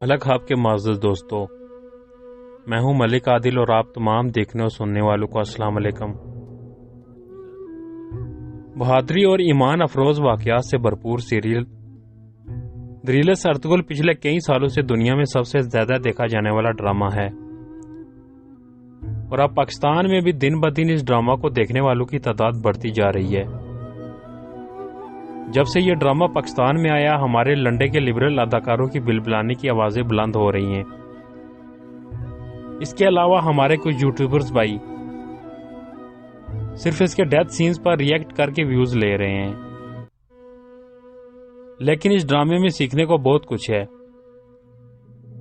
الگ آپ کے معزز دوستو، میں ہوں ملک عادل اور آپ تمام دیکھنے اور سننے والوں کو السلام علیکم۔ بہادری اور ایمان افروز واقعات سے بھرپور سیریل دریلس ارطغرل پچھلے کئی سالوں سے دنیا میں سب سے زیادہ دیکھا جانے والا ڈرامہ ہے، اور اب پاکستان میں بھی دن بدن اس ڈرامہ کو دیکھنے والوں کی تعداد بڑھتی جا رہی ہے۔ جب سے یہ ڈرامہ پاکستان میں آیا، ہمارے لنڈے کے لبرل اداکاروں کی بلبلانے کی آوازیں بلند ہو رہی ہیں۔ اس کے علاوہ ہمارے کچھ یوٹیوبرز بھائی صرف اس کے ڈیتھ سینز پر ریئیکٹ کر کے ویوز لے رہے ہیں، لیکن اس ڈرامے میں سیکھنے کو بہت کچھ ہے۔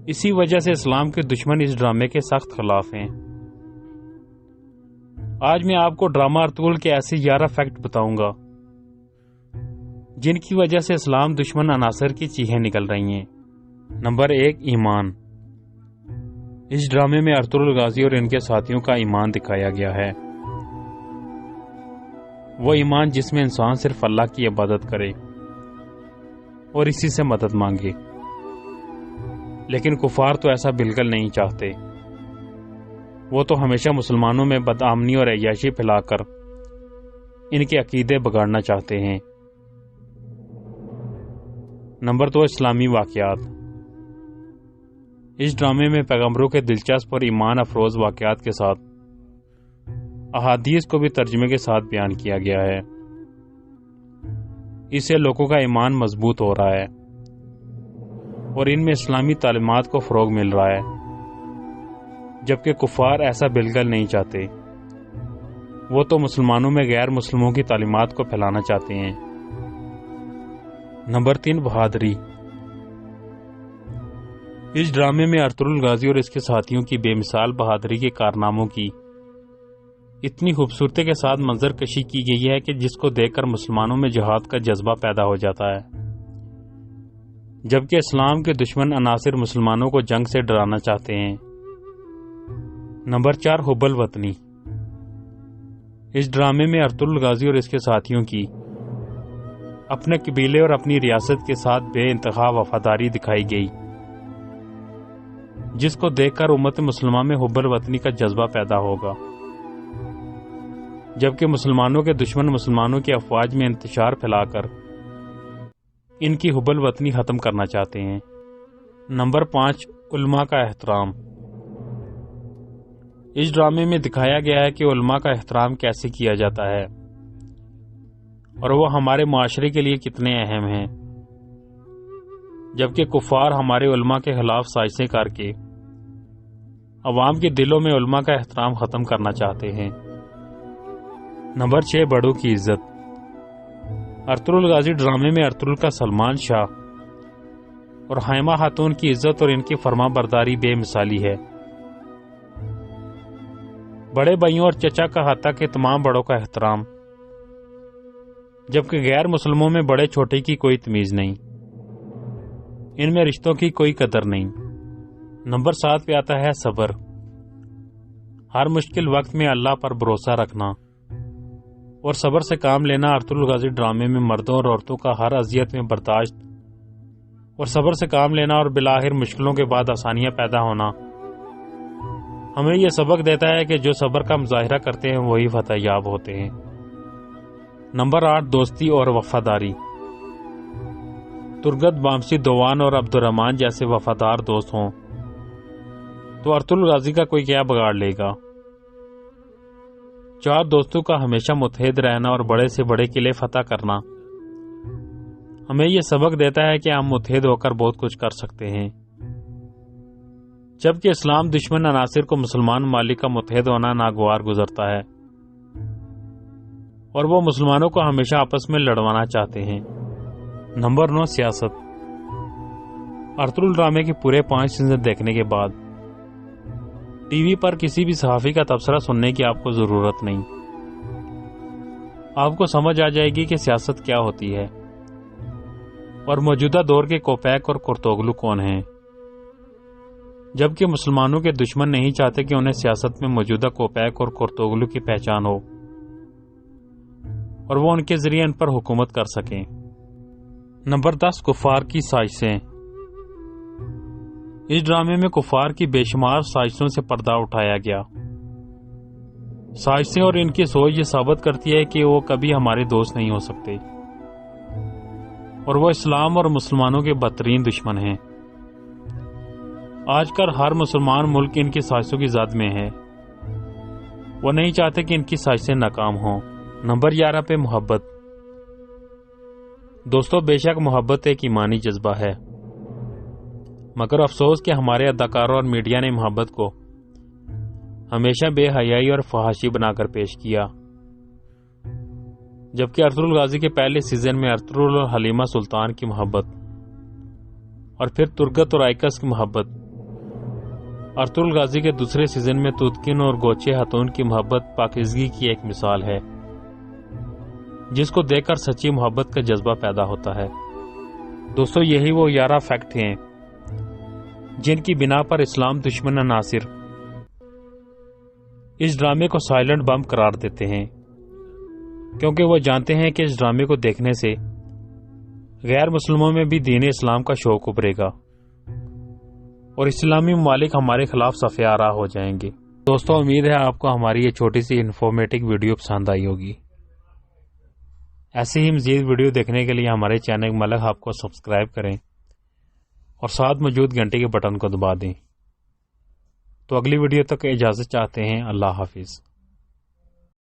اسی وجہ سے اسلام کے دشمن اس ڈرامے کے سخت خلاف ہیں۔ آج میں آپ کو ڈرامہ ارطغرل کے ایسے 11 فیکٹ بتاؤں گا جن کی وجہ سے اسلام دشمن عناصر کی چیخیں نکل رہی ہیں۔ نمبر 1، ایمان۔ اس ڈرامے میں ارطغرل غازی اور ان کے ساتھیوں کا ایمان دکھایا گیا ہے، وہ ایمان جس میں انسان صرف اللہ کی عبادت کرے اور اسی سے مدد مانگے۔ لیکن کفار تو ایسا بالکل نہیں چاہتے، وہ تو ہمیشہ مسلمانوں میں بدامنی اور عیاشی پھیلا کر ان کے عقیدے بگاڑنا چاہتے ہیں۔ نمبر 2، اسلامی واقعات۔ اس ڈرامے میں پیغمبروں کے دلچسپ اور ایمان افروز واقعات کے ساتھ احادیث کو بھی ترجمے کے ساتھ بیان کیا گیا ہے۔ اس سے لوگوں کا ایمان مضبوط ہو رہا ہے اور ان میں اسلامی تعلیمات کو فروغ مل رہا ہے، جبکہ کفار ایسا بالکل نہیں چاہتے، وہ تو مسلمانوں میں غیر مسلموں کی تعلیمات کو پھیلانا چاہتے ہیں۔ نمبر 3، بہادری۔ اس ڈرامے میں ارطغرل غازی اور اس کے ساتھیوں کی بے مثال بہادری کے کارناموں کی اتنی خوبصورتی کے ساتھ منظر کشی کی گئی ہے کہ جس کو دیکھ کر مسلمانوں میں جہاد کا جذبہ پیدا ہو جاتا ہے، جبکہ اسلام کے دشمن عناصر مسلمانوں کو جنگ سے ڈرانا چاہتے ہیں۔ نمبر 4، حب الوطنی۔ اس ڈرامے میں ارطغرل غازی اور اس کے ساتھیوں کی اپنے قبیلے اور اپنی ریاست کے ساتھ بے انتہا وفاداری دکھائی گئی، جس کو دیکھ کر امت مسلمہ میں حب الوطنی کا جذبہ پیدا ہوگا، جبکہ مسلمانوں کے دشمن مسلمانوں کی افواج میں انتشار پھیلا کر ان کی حب الوطنی ختم کرنا چاہتے ہیں۔ نمبر 5، علماء کا احترام۔ اس ڈرامے میں دکھایا گیا ہے کہ علماء کا احترام کیسے کیا جاتا ہے اور وہ ہمارے معاشرے کے لیے کتنے اہم ہیں، جبکہ کفار ہمارے علماء کے خلاف سازشیں کر کے عوام کے دلوں میں علماء کا احترام ختم کرنا چاہتے ہیں۔ نمبر 6، بڑوں کی عزت۔ ارطغرل غازی ڈرامے میں ارطغرل کا سلمان شاہ اور حائمہ خاتون کی عزت اور ان کی فرما برداری بے مثالی ہے۔ بڑے بھائیوں اور چچا کا حتیٰ کہ تمام بڑوں کا احترام، جبکہ غیر مسلموں میں بڑے چھوٹے کی کوئی تمیز نہیں، ان میں رشتوں کی کوئی قدر نہیں۔ نمبر 7 پہ آتا ہے صبر۔ ہر مشکل وقت میں اللہ پر بھروسہ رکھنا اور صبر سے کام لینا۔ ارطغرل غازی ڈرامے میں مردوں اور عورتوں کا ہر اذیت میں برداشت اور صبر سے کام لینا اور بالآخر مشکلوں کے بعد آسانیاں پیدا ہونا ہمیں یہ سبق دیتا ہے کہ جو صبر کا مظاہرہ کرتے ہیں وہی فتح یاب ہوتے ہیں۔ نمبر 8، دوستی اور وفاداری۔ ترگت بامسی دوان اور عبدالرحمان جیسے وفادار دوست ہوں تو ارطغرل غازی کا کوئی کیا بگاڑ لے گا۔ 4 دوستوں کا ہمیشہ متحد رہنا اور بڑے سے بڑے قلعے فتح کرنا ہمیں یہ سبق دیتا ہے کہ ہم متحد ہو کر بہت کچھ کر سکتے ہیں، جبکہ اسلام دشمن عناصر کو مسلمان ممالک کا متحد ہونا ناگوار گزرتا ہے اور وہ مسلمانوں کو ہمیشہ آپس میں لڑوانا چاہتے ہیں۔ نمبر 9، سیاست۔ ارطغرل ڈرامے کے پورے 5 سیزن دیکھنے کے بعد ٹی وی پر کسی بھی صحافی کا تبصرہ سننے کی آپ کو ضرورت نہیں، آپ کو سمجھ آ جائے گی کہ سیاست کیا ہوتی ہے اور موجودہ دور کے کوپیک اور کرتوغلو کون ہیں، جبکہ مسلمانوں کے دشمن نہیں چاہتے کہ انہیں سیاست میں موجودہ کوپیک اور کرتوغلو کی پہچان ہو اور وہ ان کے ذریعے ان پر حکومت کر سکیں۔ نمبر 10، کفار کی سازشیں۔ اس ڈرامے میں کفار کی بے شمار سازشوں سے پردہ اٹھایا گیا۔ سازشیں اور ان کی سوچ یہ ثابت کرتی ہے کہ وہ کبھی ہمارے دوست نہیں ہو سکتے اور وہ اسلام اور مسلمانوں کے بدترین دشمن ہیں۔ آج کل ہر مسلمان ملک ان کی سازشوں کی زد میں ہے۔ وہ نہیں چاہتے کہ ان کی سازشیں ناکام ہوں۔ نمبر 11 پہ محبت۔ دوستو، بے شک محبت ایک ایمانی جذبہ ہے، مگر افسوس کہ ہمارے اداکاروں اور میڈیا نے محبت کو ہمیشہ بے حیائی اور فحاشی بنا کر پیش کیا۔ جبکہ ارطغرل غازی کے پہلے سیزن میں ارطغرل اور حلیمہ سلطان کی محبت، اور پھر ترگت اور آئکس کی محبت، ارطغرل غازی کے دوسرے سیزن میں تودکن اور گوچے خاتون کی محبت پاکیزگی کی ایک مثال ہے، جس کو دیکھ کر سچی محبت کا جذبہ پیدا ہوتا ہے۔ دوستو، یہی وہ 11 فیکٹ ہیں جن کی بنا پر اسلام دشمن عناصر اس ڈرامے کو سائلنٹ بم قرار دیتے ہیں، کیونکہ وہ جانتے ہیں کہ اس ڈرامے کو دیکھنے سے غیر مسلموں میں بھی دین اسلام کا شوق ابھرے گا اور اسلامی ممالک ہمارے خلاف صف آرا ہو جائیں گے۔ دوستو، امید ہے آپ کو ہماری یہ چھوٹی سی انفارمیٹو ویڈیو پسند آئی ہوگی۔ ایسے ہی مزید ویڈیو دیکھنے کے لیے ہمارے چینل ملک ہب کو سبسکرائب کریں اور ساتھ موجود گھنٹی کے بٹن کو دبا دیں۔ تو اگلی ویڈیو تک اجازت چاہتے ہیں۔ اللہ حافظ۔